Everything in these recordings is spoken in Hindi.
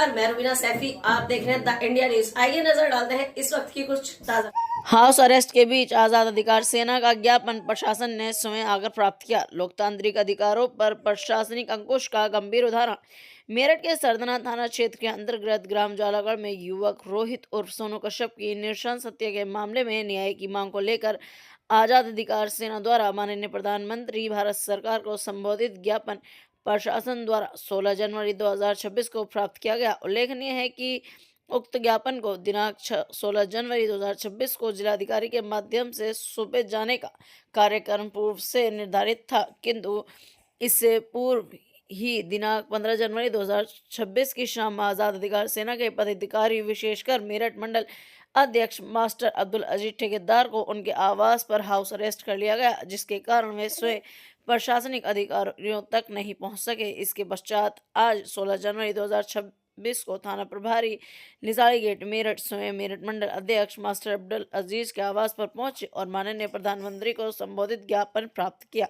नमस्कार, मैं रुबीना सैफी। आप देख रहे हैं द इंडिया न्यूज। आइए नजर डालते हैं इस वक्त की कुछ ताजा। हाउस अरेस्ट के बीच आजाद अधिकार सेना का ज्ञापन प्रशासन ने स्वयं आकर प्राप्त किया। लोकतांत्रिक अधिकारों पर प्रशासनिक अंकुश का गंभीर उदाहरण। मेरठ के सरदना थाना क्षेत्र के अंतर्गत ग्राम ज्वालागढ़ में युवक रोहित उर्फ सोनू कश्यप की नृशंस हत्या के मामले में न्याय की मांग को लेकर आजाद अधिकार सेना द्वारा माननीय प्रधानमंत्री भारत सरकार को संबोधित ज्ञापन प्रशासन द्वारा 16 जनवरी 2026 को प्राप्त किया गया। उल्लेखनीय है कि उक्त ज्ञापन को दिनांक 16 जनवरी 2026 को जिलाधिकारी के माध्यम से सौंपे जाने का कार्यक्रम पूर्व से निर्धारित था, किंतु इससे पूर्व ही दिनांक 15 जनवरी 2026 की शाम आजाद अधिकार सेना के पदाधिकारी विशेषकर मेरठ मंडल अध्यक्ष मास्टर अब्दुल अजीज ठेकेदार को उनके आवास पर हाउस अरेस्ट कर लिया गया, जिसके कारण वे स्वयं प्रशासनिक अधिकारियों तक नहीं पहुंच सके। इसके पश्चात आज 16 जनवरी 2026 को थाना प्रभारी निसारी गेट मेरठ स्वयं मेरठ मंडल अध्यक्ष मास्टर अब्दुल अजीज के आवास पर पहुंचे और माननीय प्रधानमंत्री को संबोधित ज्ञापन प्राप्त किया।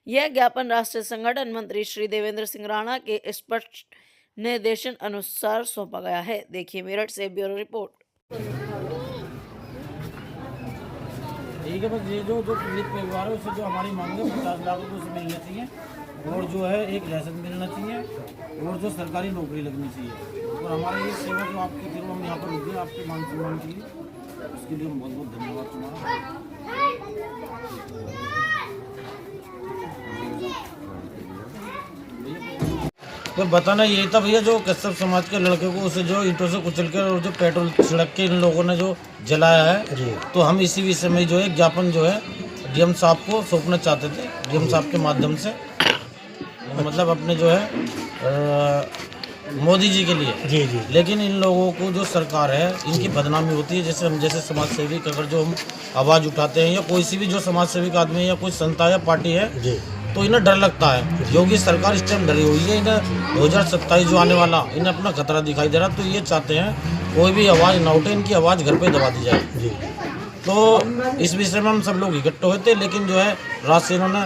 यह ज्ञापन राष्ट्रीय संगठन मंत्री श्री देवेंद्र सिंह राणा के स्पष्ट निर्देशन अनुसार सौंपा गया है। देखिए मेरठ से ब्यूरो रिपोर्ट। ठीक है, बस ये जो पीड़ित परिवार है उससे जो हमारी मांग है 50 लाख रुपये उसमें मिलना चाहिए और जो है एक लाइसेंस मिलना चाहिए और जो सरकारी नौकरी लगनी चाहिए। और हमारी ये सेवा जो आपकी थी हम यहाँ पर रुके आपके मान सम्मान के लिए, उसके लिए बहुत बहुत धन्यवाद तुम्हारा। तो बताना यही था भैया, जो कश्यप समाज के लड़के को उसे जो ईंटों से कुचल कर और जो पेट्रोल छिड़क के इन लोगों ने जो जलाया है, तो हम इसी विषय में जो है ज्ञापन जो है डीएम साहब को सौंपना चाहते थे, डीएम साहब के माध्यम से, मतलब अपने जो है मोदी जी के लिए। जी जी। लेकिन इन लोगों को जो सरकार है इनकी बदनामी होती है। जैसे हम जैसे समाज सेविक अगर जो हम आवाज़ उठाते हैं या कोई सी भी जो समाज सेविक आदमी है या कोई संस्था या पार्टी है जी, तो इन्हें डर लगता है। योगी सरकार इस टाइम डरी हुई है, इन्हें 2027 जो आने वाला इन्हें अपना खतरा दिखाई दे रहा, तो ये चाहते हैं कोई भी आवाज़ ना उठे, इनकी आवाज़ घर पे दबा दी जाए जी। तो इस विषय में हम सब लोग इकट्ठे हुए थे, लेकिन जो है रात से इन्होंने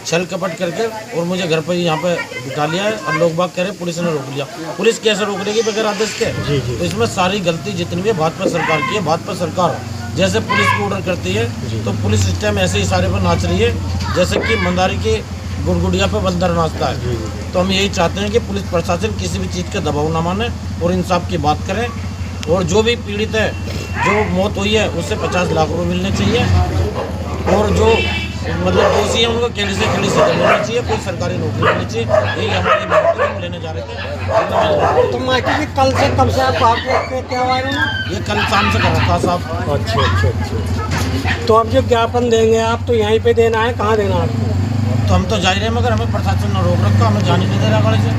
छल कपट करके और मुझे घर पर यहाँ पे बिठा लिया है और लोग बाग कह रहे पुलिस ने रोक लिया। पुलिस कैसे रोक लेगी बगैर आदेश के? जी जी। तो इसमें सारी गलती जितनी भी भाजपा सरकार की है, भाजपा सरकार जैसे पुलिस को ऑर्डर करती है तो पुलिस इस टाइम ऐसे इशारे पर नाच रही है जैसे कि मंदारी की गुड़गुड़िया पे बंदर नाचता है। तो हम यही चाहते हैं कि पुलिस प्रशासन किसी भी चीज़ का दबाव ना माने और इंसाफ की बात करें, और जो भी पीड़ित है, जो मौत हुई है, उससे 50 लाख रुपये मिलने चाहिए, और जो मतलब दोषी है उनको केड़ी से मिलना चाहिए, कोई सरकारी नौकरी मिलनी चाहिए। यही हमारी मांग हम लेने जा रहे थे। तो माटी कल से कब से आप क्या हुआ है? ये कल शाम से कर रखा था साहब। अच्छा। तो अब जो ज्ञापन देंगे आप तो यहीं पे देना है, कहाँ देना है आपको? तो हम तो जा ही रहे हैं, मगर हमें प्रशासन ने रोक रखा, हमें जाने नहीं दे रहा गाड़ी से।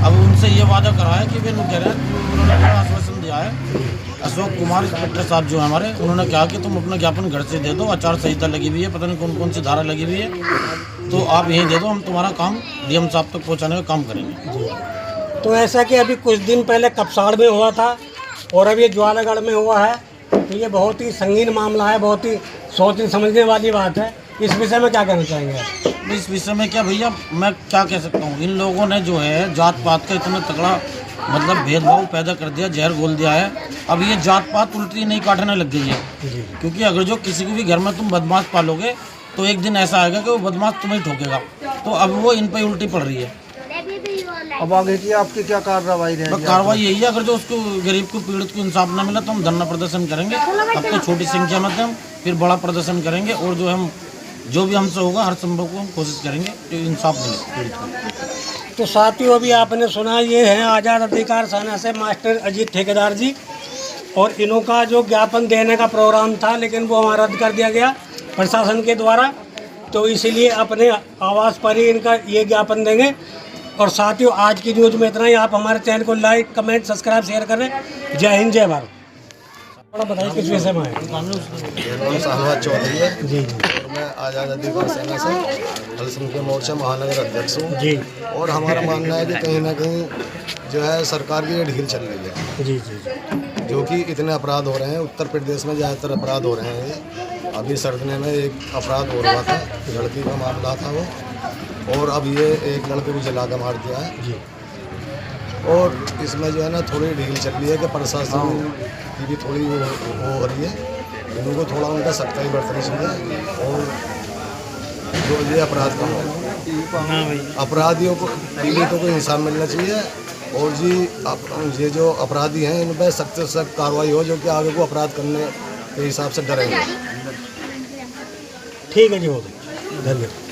अब उनसे ये वादा करा है कि वे लोग कह रहे हैं, उन्होंने बड़ा आश्वासन दिया है। अशोक कुमार इंस्पेक्टर साहब जो हमारे, उन्होंने कहा कि तुम अपना ज्ञापन घर से दे दो, आचार संहिता लगी हुई है, पता नहीं कौन कौन सी धारा लगी हुई है, तो आप यहीं दे दो, हम तुम्हारा काम डीएम साहब तक पहुँचाने का काम करेंगे। तो ऐसा कि अभी कुछ दिन पहले कपसाड़ में हुआ था और अब ये ज्वालागढ़ में हुआ है, तो ये बहुत ही संगीन मामला है, बहुत ही सोचने समझने वाली बात है। इस विषय में क्या कहना चाहेंगे? इस विषय में क्या भैया, मैं क्या कह सकता हूँ, इन लोगों ने जो है जात पात का इतना तगड़ा मतलब भेदभाव पैदा कर दिया, जहर घोल दिया है। अब ये जात पात उल्टी नहीं काटने लग गई है, क्योंकि अगर जो किसी भी घर में तुम बदमाश पालोगे तो एक दिन ऐसा आएगा कि वो बदमाश तुम्हें ठोकेगा, तो अब वो इन पर उल्टी पड़ रही है। अब आगे की आपकी क्या कार्रवाई रहेगी? कार्रवाई यही है, अगर जो उसको गरीब को पीड़ित को इंसाफ न मिला तो हम धरना प्रदर्शन करेंगे। अब तो छोटी संख्या में हम फिर बड़ा प्रदर्शन करेंगे, और जो हम जो भी हमसे होगा हर संभव को हम कोशिश करेंगे कि इंसाफ मिले पीड़ित को। तो साथियों, अभी आपने सुना, ये हैं आज़ाद अधिकार सेना से मास्टर अजीत ठेकेदार जी, और इन्हों का जो ज्ञापन देने का प्रोग्राम था लेकिन वो हमारा रद्द कर दिया गया प्रशासन के द्वारा, तो इसीलिए अपने आवास पर ही इनका ये ज्ञापन देंगे। और साथियों, आज की न्यूज़ में इतना ही। आप हमारे चैनल को लाइक, कमेंट, सब्सक्राइब, शेयर करें। जय हिंद, जय भारत। थोड़ा बताइए किस विषय में है? शाहनवाज चौधरी है जी, और मैं आज़ाद अधिकार सेना से अल्पसंख्यक मोर्चा महानगर अध्यक्ष हूँ जी। और हमारा मानना है कि कहीं ना कहीं जो है सरकार की ये ढील चल रही है जी जी, जो कि इतने अपराध हो रहे हैं। उत्तर प्रदेश में ज़्यादातर अपराध हो रहे हैं। अभी सरदने में एक अपराध हो रहा था, लड़की का मामला था वो, और अब ये एक लड़के को जला कर मार दिया है जी। और इसमें जो है ना थोड़ी ढील चल रही है कि प्रशासन की भी थोड़ी वो हो रही है, उनको थोड़ा उनका सख्ताई बरतनी चाहिए। और जो ये अपराध का हो, अपराधियों को पीड़ितों को इंसाफ मिलना चाहिए। और जी ये जो अपराधी हैं इन पर सख्त से सख्त कार्रवाई हो, जो कि आगे को अपराध करने के हिसाब से डरेंगे। ठीक है जी, हो गया, धन्यवाद।